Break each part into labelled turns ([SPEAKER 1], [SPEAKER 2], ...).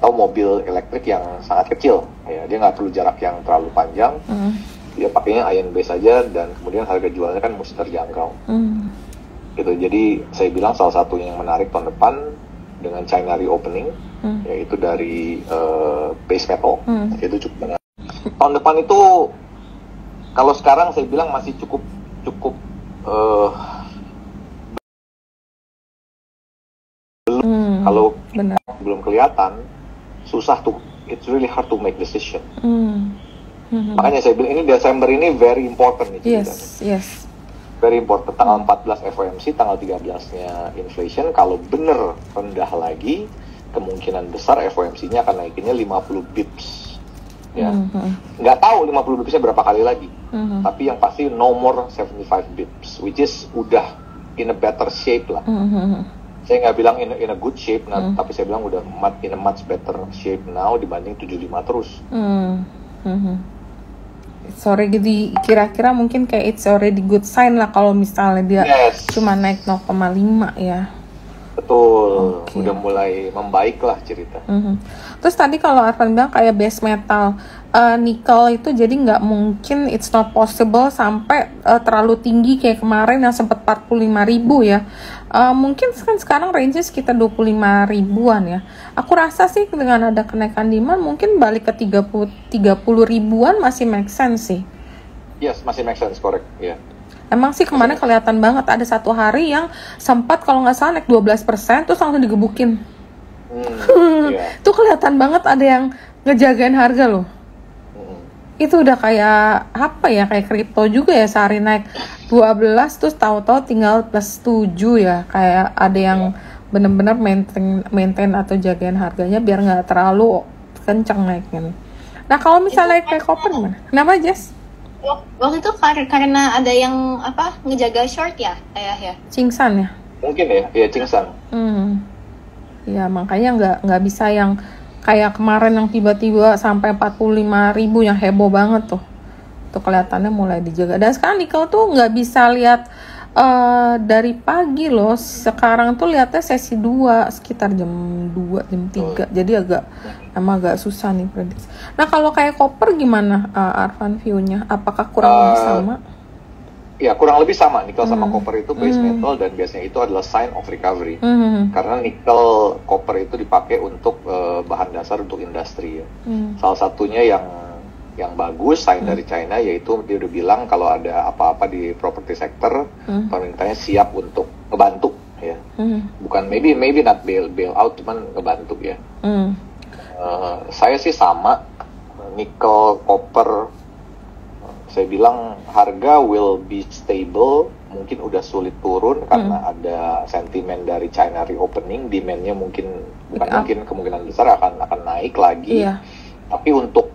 [SPEAKER 1] atau mobil elektrik yang sangat kecil, ya dia nggak perlu jarak yang terlalu panjang, dia pakainya iron base saja, dan kemudian harga jualnya kan mesti terjangkau. Gitu. Jadi saya bilang salah satu yang menarik tahun depan dengan China reopening, yaitu dari base metal, itu cukup menarik. Tahun depan itu kalau sekarang saya bilang masih cukup kalau belum kelihatan, susah tuh, it's really hard to make decision. Makanya saya bilang ini Desember ini very important nih.
[SPEAKER 2] Yes.
[SPEAKER 1] Very important. Tanggal 14 FOMC, tanggal 13-nya inflation. Kalau bener rendah lagi, kemungkinan besar FOMC-nya akan naikinnya 50 bips. Ya. Nggak tahu 50 bipsnya berapa kali lagi. Tapi yang pasti no more 75 bips, which is udah in a better shape lah. Saya nggak bilang in a good shape, tapi saya bilang udah in a much better shape now dibanding 75 terus.
[SPEAKER 2] Sore jadi kira-kira mungkin kayak it's already good sign lah kalau misalnya dia cuma naik 0,5 ya.
[SPEAKER 1] Betul, udah mulai membaik lah cerita.
[SPEAKER 2] Terus tadi kalau Arfan bilang kayak base metal, nikel itu jadi nggak mungkin, it's not possible sampai terlalu tinggi kayak kemarin yang sempat 45.000 ya. Mungkin kan sekarang range sekitar 25 ribuan ya. Aku rasa sih dengan ada kenaikan demand mungkin balik ke 30 ribuan masih make sense sih.
[SPEAKER 1] Yes, masih make sense, correct. Yeah.
[SPEAKER 2] Emang sih kemarin kelihatan banget ada satu hari yang sempat kalau nggak salah naik 12% terus langsung digebukin. Itu kelihatan banget ada yang ngejagain harga loh. Itu udah kayak apa ya, kayak kripto juga ya, sehari naik 12 terus tahu-tahu tinggal plus 7 ya. Kayak ada yang benar-benar maintain atau jagain harganya biar nggak terlalu kenceng naiknya. Nah kalau misalnya kayak copper gimana? Kenapa Jess?
[SPEAKER 3] Waktu itu karena ada yang ngejaga short ya, ya.
[SPEAKER 2] Cingsan ya?
[SPEAKER 1] Mungkin ya cingsan.
[SPEAKER 2] Ya makanya nggak bisa yang kayak kemarin yang tiba-tiba sampai 45.000 yang heboh banget tuh. Tuh kelihatannya mulai dijaga. Dan sekarang nikel tuh nggak bisa lihat dari pagi loh. Sekarang tuh lihatnya sesi 2 sekitar jam 2, jam 3. Jadi agak susah nih prediksi. Nah kalau kayak copper gimana Arfan view-nya? Apakah kurang lebih sama?
[SPEAKER 1] Ya kurang lebih sama, nikel sama copper itu base metal dan biasanya itu adalah sign of recovery. Karena nikel copper itu dipakai untuk bahan dasar untuk industri ya. Salah satunya yang bagus sign dari China yaitu dia udah bilang kalau ada apa-apa di property sector, pemerintahnya siap untuk ngebantu ya. Bukan maybe not bail out, cuman ngebantu ya. Saya sih sama, nikel copper saya bilang harga will be stable, mungkin udah sulit turun karena ada sentimen dari China reopening, demandnya kemungkinan besar akan naik lagi. Tapi untuk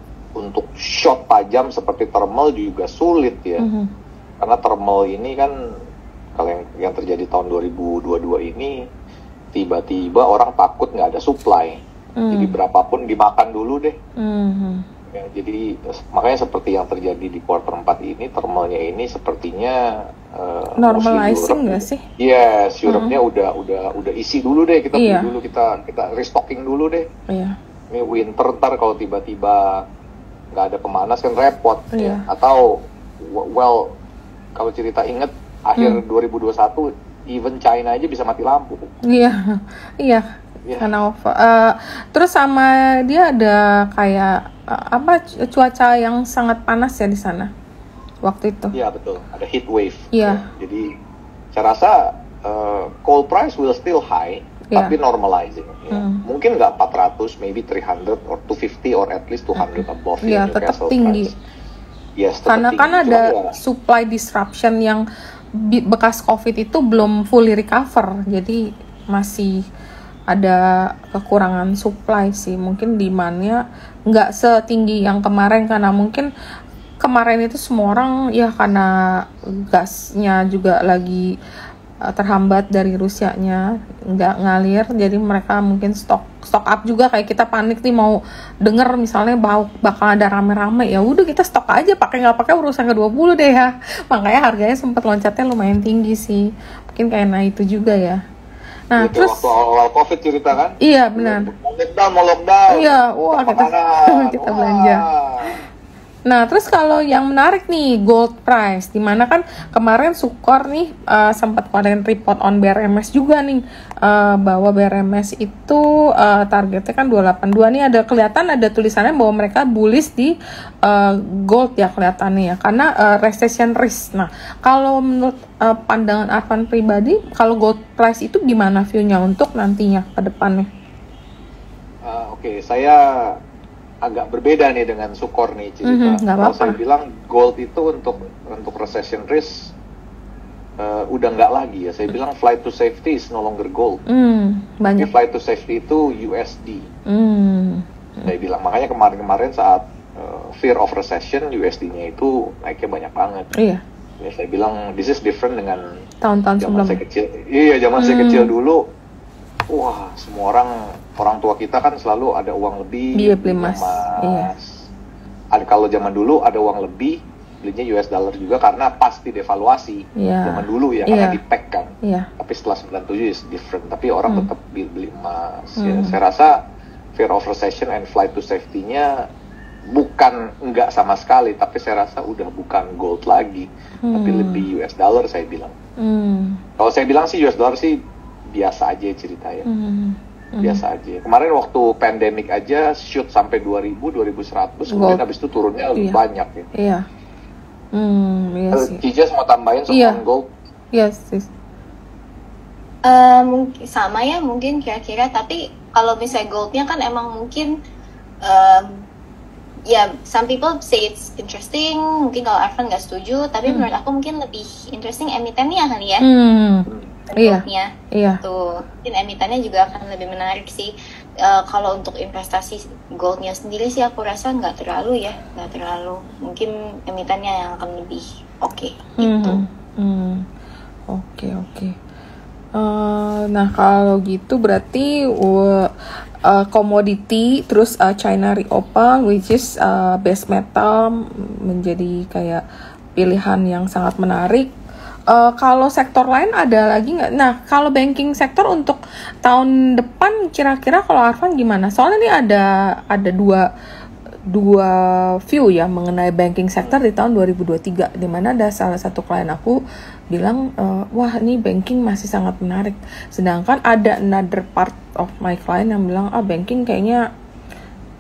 [SPEAKER 1] short tajam seperti thermal juga sulit ya, karena thermal ini kan kalau yang terjadi tahun 2022 ini tiba-tiba orang takut nggak ada supply, jadi berapapun dimakan dulu deh. Ya, jadi makanya seperti yang terjadi di quarter 4 ini, thermalnya ini sepertinya
[SPEAKER 2] normalizing nggak sih?
[SPEAKER 1] Yes, Europe-nya udah isi dulu deh, kita beli dulu, kita restocking dulu deh. Ini winter ntar kalau tiba-tiba nggak ada pemanas kan repot ya. Atau kalau cerita inget akhir 2021 even China aja bisa mati lampu.
[SPEAKER 2] Iya. Karena terus sama dia ada kayak cuaca yang sangat panas ya di sana waktu itu. Iya
[SPEAKER 1] betul, ada heat wave.
[SPEAKER 2] Iya.
[SPEAKER 1] Jadi saya rasa coal price will still high, tapi normalizing. Mungkin nggak 400, maybe 300 or 250 or at least 200 above.
[SPEAKER 2] Iya, tetap tinggi.
[SPEAKER 1] Yes,
[SPEAKER 2] karena kan ada supply disruption yang bekas COVID itu belum fully recover, jadi masih ada kekurangan supply sih. Mungkin demand-nya nggak setinggi yang kemarin karena mungkin kemarin itu semua orang ya karena gasnya juga lagi terhambat dari Rusianya nggak ngalir, jadi mereka mungkin stock up juga, kayak kita panik nih mau denger misalnya bakal ada rame-rame, ya udah kita stok aja, pakai nggak pakai urusan ke-20 deh ya. Makanya harganya sempat loncatnya lumayan tinggi sih, mungkin karena itu juga ya. Nah,
[SPEAKER 1] gitu,
[SPEAKER 2] terus
[SPEAKER 1] waktu awal COVID cerita kan?
[SPEAKER 2] Iya, benar.
[SPEAKER 1] Mau lockdown.
[SPEAKER 2] Iya, wah kita belanja. Nah, terus kalau yang menarik nih gold price, dimana kan kemarin Sukor nih sempat keluarin report on BRMS juga nih bahwa BRMS itu targetnya kan 282 nih, ada tulisannya bahwa mereka bullish di gold ya kelihatannya ya, karena recession risk. Nah, kalau menurut pandangan Arfan pribadi, kalau gold price itu gimana view-nya untuk nantinya ke depannya?
[SPEAKER 1] Oke, saya agak berbeda nih dengan Sukor nih cerita. Kalau saya bilang gold itu untuk recession risk udah nggak lagi ya. Saya bilang flight to safety is no longer gold.
[SPEAKER 2] Banyak.
[SPEAKER 1] Tapi flight to safety itu USD. Saya bilang makanya kemarin saat fear of recession USD-nya itu naiknya banyak banget.
[SPEAKER 2] Iya.
[SPEAKER 1] Ya, saya bilang this is different dengan
[SPEAKER 2] tahun-tahun sebelumnya.
[SPEAKER 1] Saya kecil. Iya, zaman saya kecil dulu. Wah, semua orang tua kita kan selalu ada uang lebih,
[SPEAKER 2] beli emas. Iya.
[SPEAKER 1] Kalau zaman dulu ada uang lebih, belinya US dollar juga karena pasti devaluasi. Zaman dulu ya, karena di-peg kan. Tapi setelah 97 is different. Tapi orang tetap beli emas. Ya, saya rasa fear of recession and flight to safety-nya bukan enggak sama sekali, tapi saya rasa udah bukan gold lagi, tapi lebih US dollar saya bilang. Kalau saya bilang sih US dollar sih biasa aja ceritanya. Biasa aja. Kemarin waktu pandemic aja shoot sampai 2000, 2100, kemudian habis itu turunnya lebih banyak ya.
[SPEAKER 2] Iya. Iya sih.
[SPEAKER 1] Cijas mau tambahin soal gold?
[SPEAKER 2] Iya sih.
[SPEAKER 3] Mungkin sama ya, mungkin kira-kira. Tapi kalau misalnya goldnya kan emang mungkin ya, some people say it's interesting. Mungkin kalau Arfan nggak setuju, tapi menurut aku mungkin lebih interesting emitennya kali ya.
[SPEAKER 2] Iya.
[SPEAKER 3] Tuh, mungkin emitennya juga akan lebih menarik sih. Kalau untuk investasi goldnya sendiri sih aku rasa nggak terlalu. Mungkin emitennya yang akan lebih oke. Gitu.
[SPEAKER 2] Oke. Nah kalau gitu berarti commodity terus China reopen, which is base metal menjadi kayak pilihan yang sangat menarik. Kalau sektor lain ada lagi nggak? Nah, kalau banking sektor untuk tahun depan kira-kira kalau Arfan gimana? Soalnya ini ada dua view ya mengenai banking sector di tahun 2023, di mana ada salah satu klien aku bilang wah ini banking masih sangat menarik, sedangkan ada another part of my client yang bilang banking kayaknya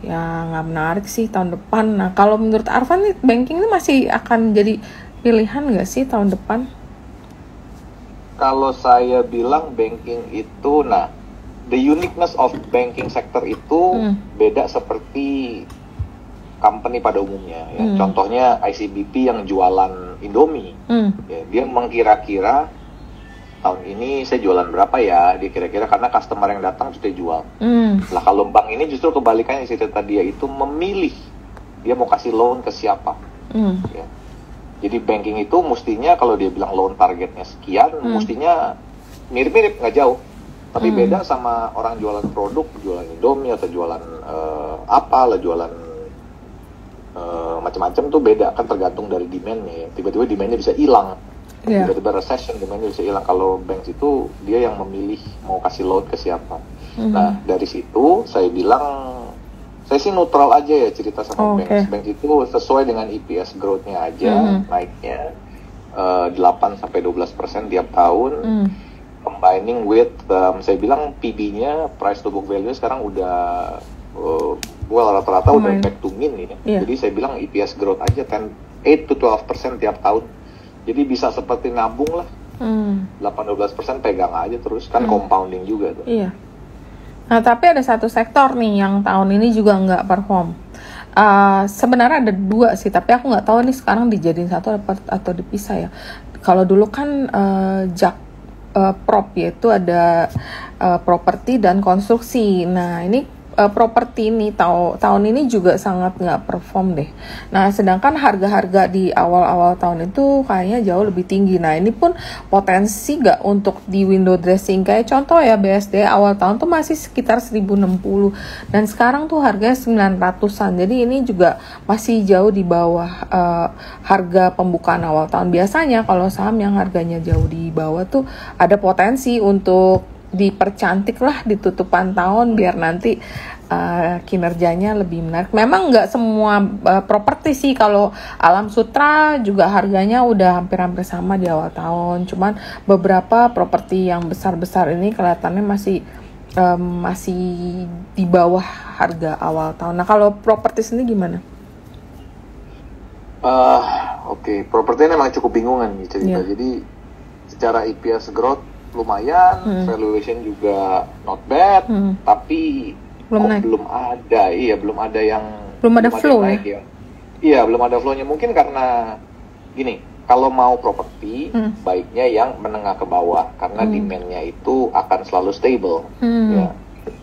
[SPEAKER 2] ya nggak menarik sih tahun depan. Nah kalau menurut Arfan nih banking ini masih akan jadi pilihan nggak sih tahun depan?
[SPEAKER 1] Kalau saya bilang banking itu, the uniqueness of banking sector itu beda seperti company pada umumnya ya. Contohnya ICBP yang jualan Indomie ya, dia mengkira-kira tahun ini saya jualan berapa ya, dia kira-kira karena customer yang datang sudah jual. Lah kalau bank ini justru kebalikannya, cerita dia itu memilih dia mau kasih loan ke siapa ya. Jadi banking itu mestinya kalau dia bilang loan targetnya sekian, mestinya mirip-mirip, nggak jauh. Tapi beda sama orang jualan produk, jualan Indomie atau jualan jualan macam-macam tuh beda, kan tergantung dari demand-nya ya. Tiba-tiba demand-nya bisa hilang, tiba-tiba recession demand-nya bisa hilang. Kalau bank itu dia yang memilih mau kasih loan ke siapa. Nah dari situ saya bilang saya sih neutral aja ya cerita sama bank. Bank itu sesuai dengan EPS growth-nya aja, naiknya 8-12% tiap tahun. Combining with saya bilang PB-nya, price to book value sekarang udah rata-rata udah back to mean ya. Jadi saya bilang EPS growth aja 8-12% tiap tahun. Jadi bisa seperti nabung lah. 8-12% pegang aja terus kan compounding juga tuh.
[SPEAKER 2] Iya. Nah tapi ada satu sektor nih yang tahun ini juga nggak perform. Sebenarnya ada dua sih, tapi aku nggak tahu nih sekarang dijadiin satu atau dipisah ya. Kalau dulu kan prop yaitu ada properti dan konstruksi. Nah ini properti ini tahun ini juga sangat nggak perform deh. Nah sedangkan harga-harga di awal-awal tahun itu kayaknya jauh lebih tinggi. Nah ini pun potensi nggak untuk di window dressing, kayak contoh ya BSD awal tahun tuh masih sekitar 1060 dan sekarang tuh harganya 900-an. Jadi ini juga masih jauh di bawah harga pembukaan awal tahun. Biasanya kalau saham yang harganya jauh di bawah tuh ada potensi untuk dipercantik lah di tutupan tahun biar nanti kinerjanya lebih menarik. Memang nggak semua properti sih, kalau Alam Sutra juga harganya udah hampir-hampir sama di awal tahun. Cuman beberapa properti yang besar-besar ini kelihatannya masih di bawah harga awal tahun. Nah kalau properti sendiri gimana?
[SPEAKER 1] Oke, properti ini memang cukup bingungan nih cerita. Jadi secara EPS growth lumayan, valuation juga not bad, tapi belum ada
[SPEAKER 2] flow
[SPEAKER 1] naik ya. Iya, belum ada flow-nya. Mungkin karena gini, kalau mau properti baiknya yang menengah ke bawah karena demand-nya itu akan selalu stable. Ya.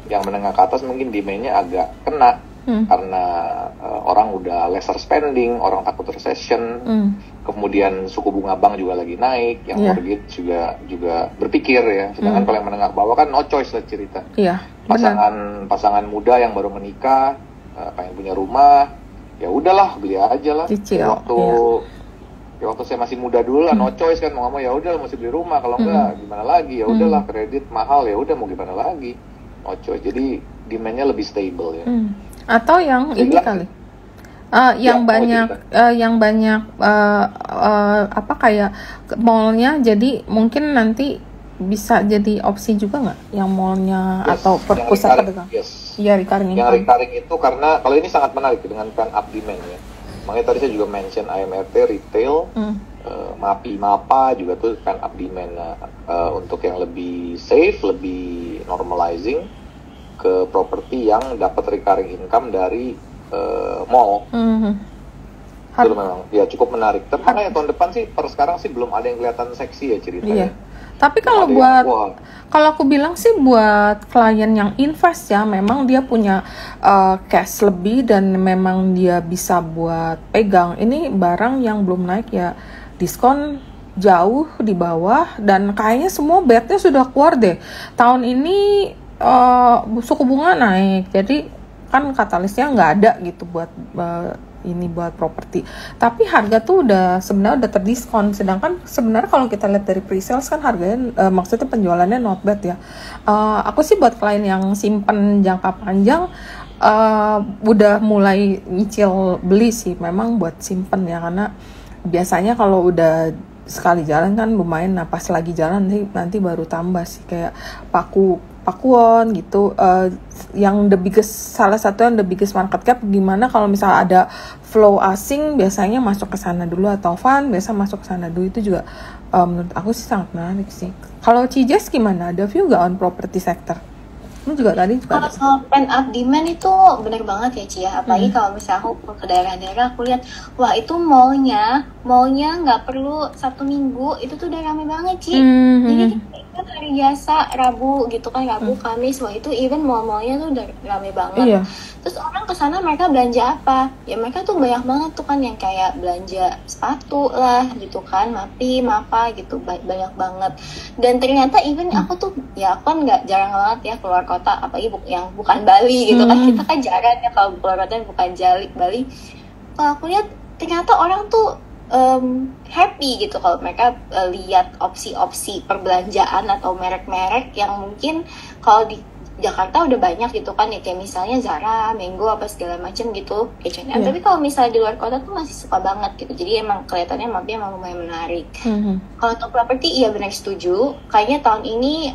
[SPEAKER 1] Yang menengah ke atas mungkin demand-nya agak kena karena orang udah lesser spending, orang takut recession. Kemudian suku bunga bank juga lagi naik, yang mortgage juga berpikir ya. Sedangkan kalau yang menengah ke bawah kan no choice lah cerita. Pasangan muda yang baru menikah, pengen punya rumah, ya udahlah beli aja lah. Waktu saya masih muda dulu lah, no choice kan, mau nggak mau ya udah masih beli rumah, kalau enggak gimana lagi, ya udahlah kredit mahal, ya udah mau gimana lagi, no choice. Jadi demandnya lebih stable ya.
[SPEAKER 2] Atau yang ini kali, yang banyak kayak mallnya, jadi mungkin nanti bisa jadi opsi juga nggak yang mallnya atau pusat perdagangan? Iya, recurring income.
[SPEAKER 1] Yang recurring itu karena kalau ini sangat menarik dengan pent up demand ya. Makanya tadi saya juga mention IMRT, retail, MAPA juga tuh pent up demand. Untuk yang lebih safe, lebih normalizing ke properti yang dapat recurring income dari mall. Itu memang ya cukup menarik. Tapi karena tahun depan sih per sekarang sih belum ada yang kelihatan seksi ya ceritanya.
[SPEAKER 2] Iya. Tapi kalau aku bilang sih buat klien yang invest ya, memang dia punya cash lebih dan memang dia bisa buat pegang. Ini barang yang belum naik ya, diskon jauh di bawah, dan kayaknya semua betnya sudah keluar deh. Tahun ini suku bunga naik, jadi kan katalisnya nggak ada gitu buat buat properti. Tapi harga tuh sebenarnya udah terdiskon. Sedangkan sebenarnya kalau kita lihat dari pre-sales kan harganya maksudnya penjualannya not bad ya. Aku sih buat klien yang simpen jangka panjang udah mulai nyicil beli sih, memang buat simpen ya, karena biasanya kalau udah sekali jalan kan lumayan, nah pas lagi jalan nanti baru tambah sih, kayak Pakuwon gitu, yang salah satu yang the biggest market cap. Gimana kalau misalnya ada flow asing, biasanya masuk ke sana dulu, atau fund biasa masuk ke sana dulu, itu juga menurut aku sih sangat menarik sih. Kalau Cijes gimana, ada view gak on property sector? Juga tadi
[SPEAKER 3] kalau soal pent up demand itu benar banget ya Cia, apalagi kalau misalnya aku ke daerah-daerah, aku lihat wah itu mallnya nggak perlu 1 minggu itu tuh udah rame banget Ci. Jadi kita hari biasa Rabu gitu kan, Rabu Kamis, wah itu even mall-mallnya tuh udah rame banget. Terus orang kesana mereka belanja apa? Ya mereka tuh banyak banget tuh kan yang kayak belanja sepatu lah gitu kan, MAPA gitu, banyak banget. Dan ternyata even aku tuh ya aku kan nggak jarang banget ya keluar kota, apalagi yang bukan Bali gitu kan, kita kan jarang ya kalau keluar kota bukan Bali. Kalau aku lihat ternyata orang tuh happy gitu kalau mereka lihat opsi-opsi perbelanjaan atau merek-merek yang mungkin kalau di Jakarta udah banyak gitu kan ya, kayak misalnya Zara, Mango apa segala macam gitu, H&M. Tapi kalau misalnya di luar kota tuh masih suka banget gitu. Jadi emang kelihatannya mapnya emang lumayan menarik. Kalau untuk properti iya benar setuju. Kayaknya tahun ini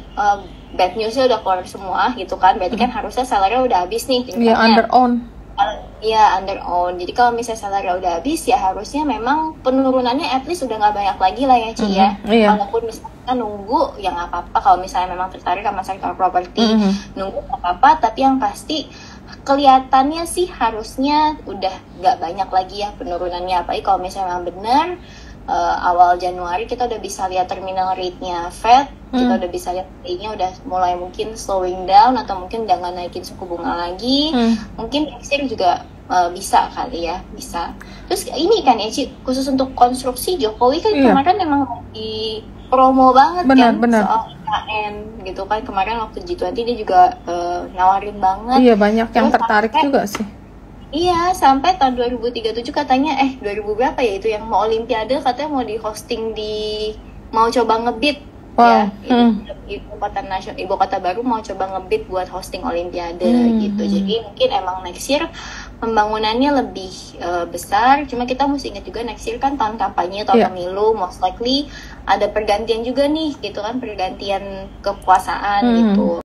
[SPEAKER 3] bad newsnya udah keluar semua gitu kan. Berarti kan harusnya sellernya udah habis nih.
[SPEAKER 2] Iya, under own.
[SPEAKER 3] Iya, under own. Jadi kalau misalnya sellernya udah habis ya harusnya memang penurunannya at least udah nggak banyak lagi lah ya Ci ya. Walaupun misalnya nunggu ya nggak apa-apa kalau misalnya memang tertarik sama sektor properti, nunggu nggak apa-apa. Tapi yang pasti kelihatannya sih harusnya udah nggak banyak lagi ya penurunannya. Apalagi kalau misalnya memang benar awal Januari kita udah bisa lihat terminal rate-nya Fed, kita udah bisa lihat rate-nya udah mulai mungkin slowing down atau mungkin udah nggak naikin suku bunga lagi. Mungkin next year juga bisa kali ya, bisa. Terus ini kan ya Ci, khusus untuk konstruksi Jokowi kan kemarin emang di promo banget soal IKN gitu kan. Kemarin waktu G20 dia juga nawarin banget.
[SPEAKER 2] Iya, banyak yang tertarik juga sih.
[SPEAKER 3] Iya, sampai tahun 2037 katanya 2000 berapa ya itu yang mau Olimpiade katanya mau di hosting mau coba ngebit
[SPEAKER 2] Wow.
[SPEAKER 3] Ibu kota baru mau coba ngebid buat hosting Olimpiade gitu. Jadi mungkin emang next year pembangunannya lebih besar. Cuma kita mesti ingat juga next year kan tahun kampanye, tahun pemilu, most likely ada pergantian juga nih gitu kan, pergantian kekuasaan gitu.